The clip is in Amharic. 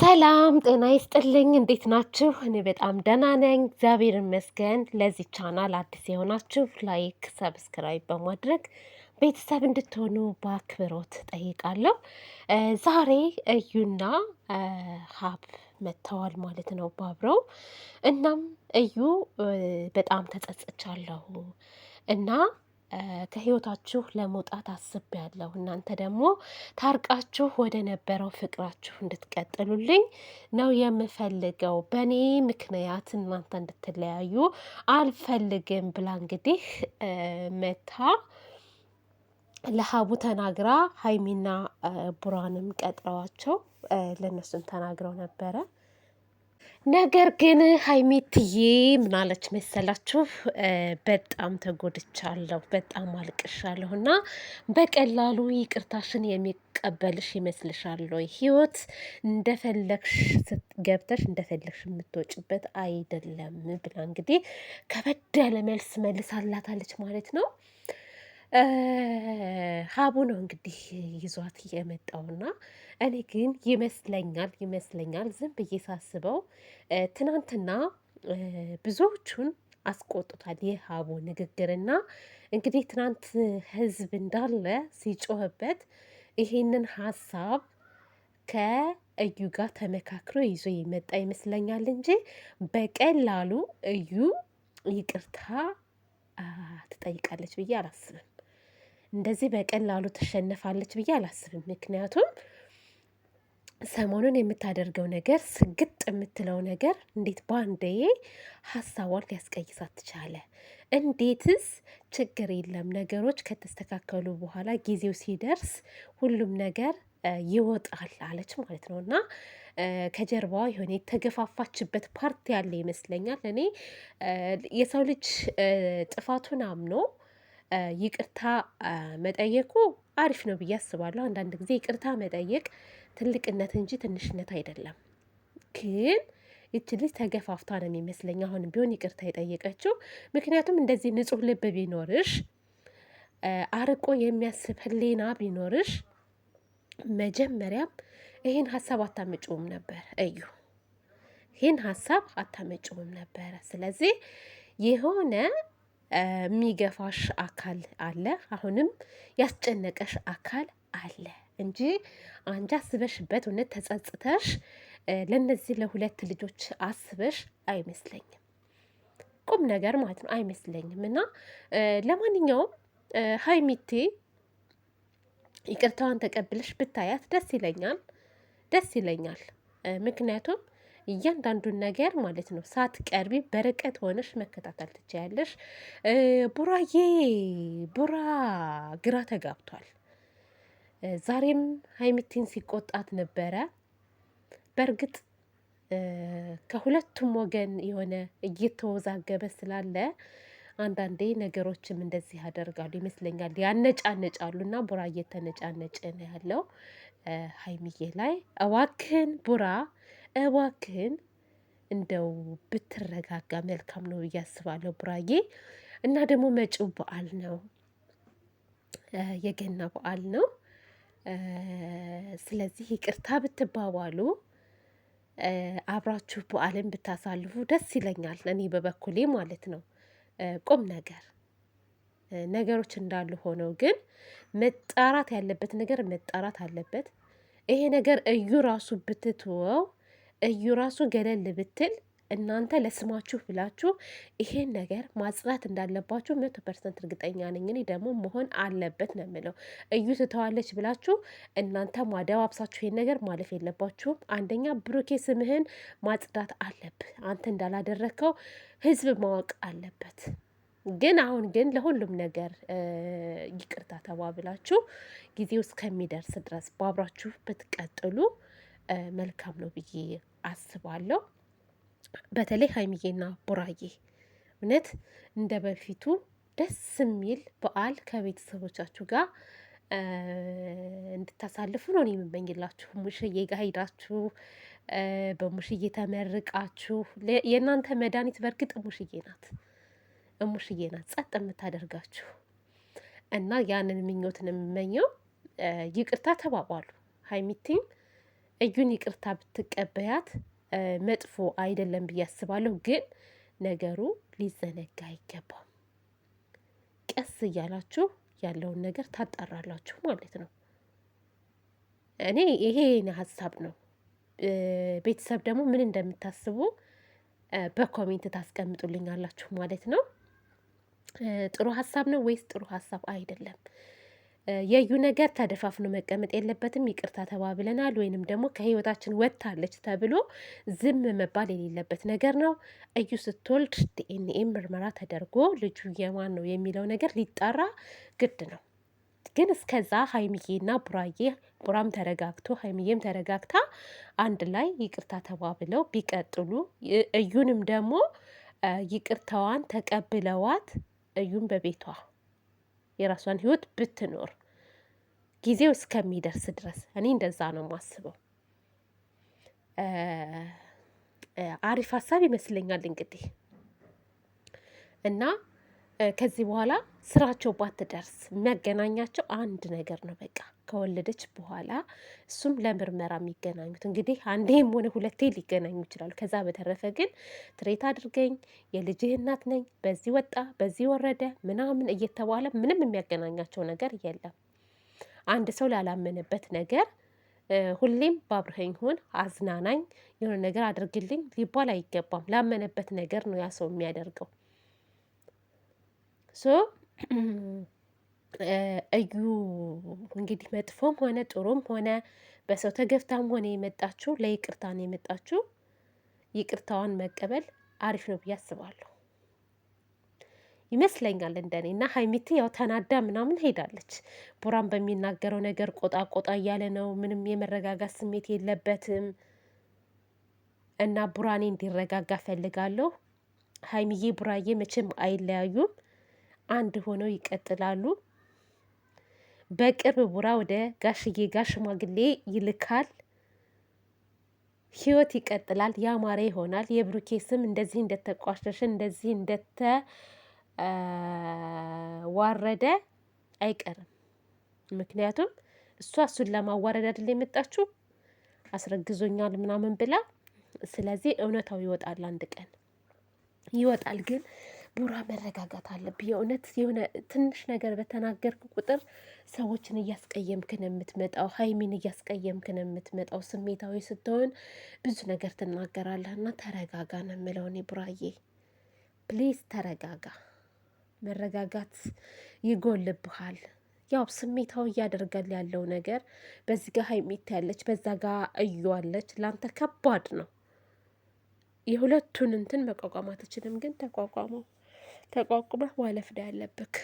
ሰላም ጤና ይስጥልኝ። እንዴት ናችሁ? እኔ በጣም ደህና ነኝ፣ እግዚአብሔር ይመስገን። ለዚህ ቻናል አዲስ የሆናችሁ ላይክ፣ ሰብስክራይብ በማድረግ ቤተሰብ እንድትሆኑ በአክብሮት ጠይቃለሁ። ዛሬ እዩና ሀብ መጥተዋል ማለት ነው ባብረው። እናም እዩ በጣም ተጸጽቻለሁ እና ከህይወታችሁ ለመውጣት አስቤያለሁ። እናንተ ደግሞ ታርቃችሁ ወደ ነበረው ፍቅራችሁ እንድትቀጥሉልኝ ነው የምፈልገው። በእኔ ምክንያት እናንተ እንድትለያዩ አልፈልግም ብላ እንግዲህ መታ ለሀቡ ተናግራ ሀይሚና ቡራንም ቀጥረዋቸው ለእነሱም ተናግረው ነበረ። ነገር ግን ሀይሚትዬ ምናለች መሰላችሁ? በጣም ተጎድቻለሁ፣ በጣም አልቅሻለሁ እና በቀላሉ ይቅርታሽን የሚቀበልሽ ይመስልሻል ወይ? ህይወት እንደፈለግሽ ገብተሽ እንደፈለግሽ የምትወጭበት አይደለም ብላ እንግዲህ ከበድ ያለ መልስ መልሳላታለች ማለት ነው። ሀቡ ነው እንግዲህ ይዟት የመጣውና እኔ ግን ይመስለኛል ዝም ብዬ ሳስበው ትናንትና ብዙዎቹን አስቆጥቷል የሀቡ ንግግርና እንግዲህ ትናንት ህዝብ እንዳለ ሲጮህበት ይሄንን ሀሳብ ከእዩ ጋር ተመካክሮ ይዞ የመጣ ይመስለኛል እንጂ በቀላሉ እዩ ይቅርታ ትጠይቃለች ብዬ አላስብም። እንደዚህ በቀላሉ ትሸነፋለች ብዬ አላስብም። ምክንያቱም ሰሞኑን የምታደርገው ነገር ስግጥ የምትለው ነገር እንዴት ባንዴ ሀሳቧን ሊያስቀይሳት ቻለ? እንዴትስ ችግር የለም ነገሮች ከተስተካከሉ በኋላ ጊዜው ሲደርስ ሁሉም ነገር ይወጣል አለች ማለት ነው። እና ከጀርባዋ የሆነ የተገፋፋችበት ፓርቲ ያለ ይመስለኛል። እኔ የሰው ልጅ ጥፋቱን አምኖ ይቅርታ መጠየቁ አሪፍ ነው ብዬ አስባለሁ። አንዳንድ ጊዜ ይቅርታ መጠየቅ ትልቅነት እንጂ ትንሽነት አይደለም። ግን ይቺ ልጅ ተገፋፍታ ነው የሚመስለኝ አሁንም ቢሆን ይቅርታ የጠየቀችው። ምክንያቱም እንደዚህ ንጹሕ ልብ ቢኖርሽ፣ አርቆ የሚያስብ ሕሊና ቢኖርሽ መጀመሪያም ይህን ሀሳብ አታመጭውም ነበር እዩ፣ ይህን ሀሳብ አታመጭውም ነበረ። ስለዚህ የሆነ የሚገፋሽ አካል አለ፣ አሁንም ያስጨነቀሽ አካል አለ እንጂ አንቺ አስበሽበት እውነት ተጸጽተሽ ለነዚህ ለሁለት ልጆች አስበሽ አይመስለኝም። ቁም ነገር ማለት ነው አይመስለኝም። እና ለማንኛውም ሀይሚቴ ይቅርታዋን ተቀብለሽ ብታያት ደስ ይለኛል። ምክንያቱም እያንዳንዱን ነገር ማለት ነው ሳትቀርቢ በርቀት ሆነሽ መከታተል ትችያለሽ። ቡራ ግራ ተጋብቷል። ዛሬም ሀይሚቲን ሲቆጣት ነበረ። በእርግጥ ከሁለቱም ወገን የሆነ እየተወዛገበ ስላለ አንዳንዴ ነገሮችም እንደዚህ ያደርጋሉ ይመስለኛል፣ ያነጫነጫሉ። እና ቡራ እየተነጫነጨ ነው ያለው ሀይሚዬ ላይ። እባክህን ቡራ እባክህን እንደው ብትረጋጋ መልካም ነው ብዬ አስባለሁ ቡራዬ። እና ደግሞ መጪው በዓል ነው፣ የገና በዓል ነው። ስለዚህ ይቅርታ ብትባባሉ አብራችሁ በዓልን ብታሳልፉ ደስ ይለኛል፣ እኔ በበኩሌ ማለት ነው። ቁም ነገሮች እንዳሉ ሆነው ግን መጣራት ያለበት ነገር መጣራት አለበት። ይሄ ነገር እዩ ራሱ ብትትወው፣ እዩ ራሱ ገለል ብትል እናንተ ለስማችሁ ብላችሁ ይሄን ነገር ማጽዳት እንዳለባችሁ 100% እርግጠኛ ነኝ። እኔ ደግሞ መሆን አለበት ነው የምለው። እዩ ትተዋለች ብላችሁ እናንተ ማደባብሳችሁ ይሄን ነገር ማለፍ የለባችሁም። አንደኛ ብሩኬ ስምህን ማጽዳት አለብህ። አንተ እንዳላደረግከው ህዝብ ማወቅ አለበት። ግን አሁን ግን ለሁሉም ነገር ይቅርታ ተባብላችሁ ጊዜው እስከሚደርስ ድረስ ባብራችሁ ብትቀጥሉ መልካም ነው ብዬ አስባለሁ። በተለይ ሀይሚዬና ቡራዬ እውነት እንደ በፊቱ ደስ የሚል በዓል ከቤተሰቦቻችሁ ጋር እንድታሳልፉ ነው እኔ የምመኝላችሁ። ሙሽዬ ጋር ሄዳችሁ በሙሽዬ ተመርቃችሁ፣ የእናንተ መድኃኒት በእርግጥ ሙሽዬ ናት ጸጥ የምታደርጋችሁ። እና ያንን ምኞትን የምመኘው። ይቅርታ ተባባሉ ሀይሚቲም እዩን ይቅርታ ብትቀበያት መጥፎ አይደለም ብዬ አስባለሁ። ግን ነገሩ ሊዘነጋ አይገባም። ቀስ እያላችሁ ያለውን ነገር ታጣራላችሁ ማለት ነው። እኔ ይሄ ሀሳብ ነው። ቤተሰብ ደግሞ ምን እንደምታስቡ በኮሜንት ታስቀምጡልኛላችሁ ማለት ነው። ጥሩ ሀሳብ ነው ወይስ ጥሩ ሀሳብ አይደለም? የዩ ነገር ተደፋፍኖ መቀመጥ የለበትም። ይቅርታ ተባብለናል ወይንም ደግሞ ከህይወታችን ወጥታለች ተብሎ ዝም መባል የሌለበት ነገር ነው። እዩ ስትወልድ ዲኤንኤ ምርመራ ተደርጎ ልጁ የማን ነው የሚለው ነገር ሊጣራ ግድ ነው። ግን እስከዛ ሀይሚዬና ቡራም ተረጋግቶ ሀይሚዬም ተረጋግታ አንድ ላይ ይቅርታ ተባብለው ቢቀጥሉ እዩንም ደግሞ ይቅርታዋን ተቀብለዋት እዩን በቤቷ የራሷን ህይወት ብትኖር ጊዜው እስከሚደርስ ድረስ እኔ እንደዛ ነው የማስበው። አሪፍ ሀሳብ ይመስለኛል እንግዲህ እና ከዚህ በኋላ ስራቸው ባትደርስ የሚያገናኛቸው አንድ ነገር ነው። በቃ ከወለደች በኋላ እሱም ለምርመራ የሚገናኙት እንግዲህ አንዴም ሆነ ሁለቴ ሊገናኙ ይችላሉ። ከዛ በተረፈ ግን ትሬት አድርገኝ የልጅህ እናት ነኝ በዚህ ወጣ በዚህ ወረደ ምናምን እየተባለ ምንም የሚያገናኛቸው ነገር የለም። አንድ ሰው ላላመነበት ነገር ሁሌም ባብረኸኝ ሁን አዝናናኝ የሆነ ነገር አድርግልኝ ሊባል አይገባም። ላመነበት ነገር ነው ያ ሰው የሚያደርገው። ሶ እዩ እንግዲህ መጥፎም ሆነ ጥሩም ሆነ በሰው ተገፍታም ሆነ የመጣችው ለይቅርታ ነው የመጣችው። ይቅርታዋን መቀበል አሪፍ ነው ብዬ አስባለሁ ይመስለኛል እንደኔ። እና ሀይሚቲ ያው ተናዳ ምናምን ሄዳለች። ቡራን በሚናገረው ነገር ቆጣ ቆጣ እያለ ነው። ምንም የመረጋጋት ስሜት የለበትም። እና ቡራኔ እንዲረጋጋ ፈልጋለሁ። ሀይሚዬ ቡራዬ መቼም አይለያዩም፣ አንድ ሆነው ይቀጥላሉ። በቅርብ ቡራ ወደ ጋሽዬ ጋር ሽማግሌ ይልካል። ህይወት ይቀጥላል፣ ያማረ ይሆናል። የብሩኬ ስም እንደዚህ እንደተቋሸሸ እንደዚህ እንደተዋረደ አይቀርም። ምክንያቱም እሷ እሱን ለማዋረድ አይደል የመጣችው አስረግዞኛል ምናምን ብላ። ስለዚህ እውነታው ይወጣል፣ አንድ ቀን ይወጣል። ግን ቡራ መረጋጋት አለብህ። የእውነት የሆነ ትንሽ ነገር በተናገርክ ቁጥር ሰዎችን እያስቀየምክን የምትመጣው፣ ሀይሚን እያስቀየምክን የምትመጣው። ስሜታዊ ስትሆን ብዙ ነገር ትናገራለህ እና ተረጋጋ ነው የምለው እኔ። ቡራዬ ፕሊዝ ተረጋጋ። መረጋጋት ይጎልብሃል። ያው ስሜታዊ እያደርጋል ያለው ነገር በዚህ ጋር ሀይሚት ያለች በዛ ጋር እዩዋለች። ለአንተ ከባድ ነው። የሁለቱን እንትን መቋቋም አትችልም። ግን ተቋቁመህ ማለፍ ነው ያለብክ።